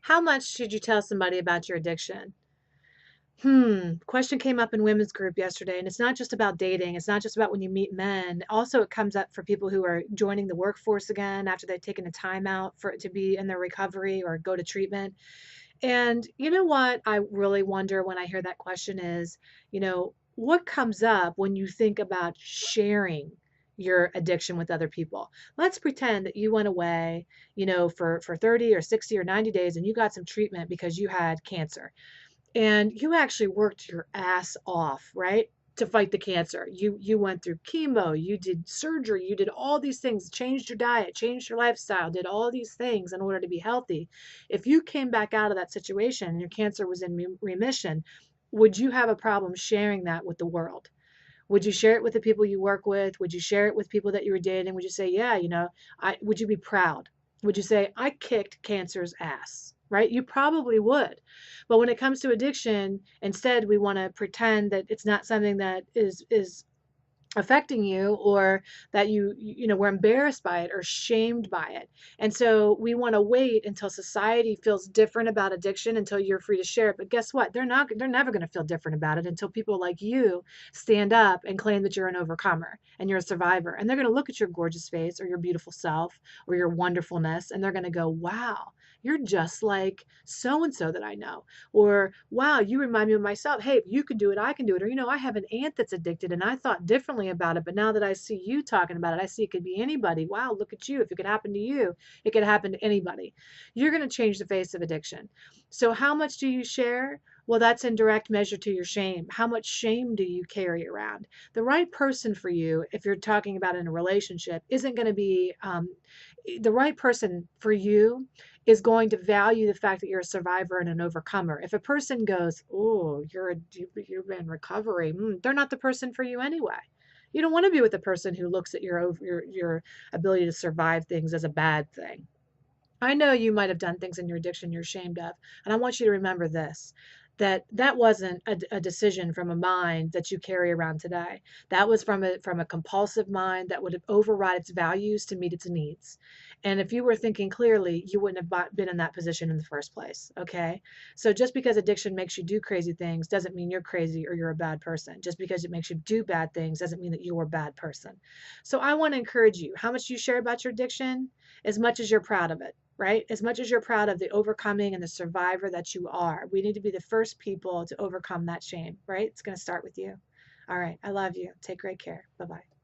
How much should you tell somebody about your addiction? Question came up in women's group yesterday, and it's not just about dating. It's not just about when you meet men. Also, it comes up for people who are joining the workforce again after they've taken a time out for it to be in their recovery or go to treatment. And you know what I really wonder when I hear that question is, what comes up when you think about sharing your addiction with other people? Let's pretend that you went away, for 30 or 60 or 90 days and you got some treatment because you had cancer and you actually worked your ass off, right? To fight the cancer. You went through chemo, you did surgery, you did all these things, changed your diet, changed your lifestyle, did all these things in order to be healthy. If you came back out of that situation and your cancer was in remission, would you have a problem sharing that with the world? Would you share it with the people you work with? Would you share it with people that you were dating? Would you say, yeah, I would you be proud? Would you say, I kicked cancer's ass? Right? You probably would. But when it comes to addiction, instead we want to pretend that it's not something that is affecting you, or that we're embarrassed by it or shamed by it. And so we want to wait until society feels different about addiction until you're free to share it. But guess what? They're never going to feel different about it until people like you stand up and claim that you're an overcomer and you're a survivor. And they're going to look at your gorgeous face or your beautiful self or your wonderfulness, and they're going to go, wow, you're just like so and so that I know. Or, wow, you remind me of myself. Hey, if you can do it, I can do it. Or, I have an aunt that's addicted and I thought differently about it. But now that I see you talking about it, I see it could be anybody. Wow, look at you. If it could happen to you, it could happen to anybody. You're going to change the face of addiction. So, how much do you share? Well, that's in direct measure to your shame. How much shame do you carry around? The right person for you, if you're talking about in a relationship, isn't going to be the right person for you is going to value the fact that you're a survivor and an overcomer. If a person goes, "Oh, you're in recovery," they're not the person for you anyway. You don't want to be with a person who looks at your ability to survive things as a bad thing. I know you might have done things in your addiction you're ashamed of, and I want you to remember this, that wasn't a decision from a mind that you carry around today. That was from a compulsive mind that would have override its values to meet its needs. And if you were thinking clearly, you wouldn't have been in that position in the first place. Okay, so just because addiction makes you do crazy things doesn't mean you're crazy or you're a bad person. Just because it makes you do bad things doesn't mean that you're a bad person. So I want to encourage you, how much you share about your addiction, as much as you're proud of it, right? As much as you're proud of the overcoming and the survivor that you are, we need to be the first people to overcome that shame, right? It's going to start with you. All right. I love you. Take great care. Bye bye.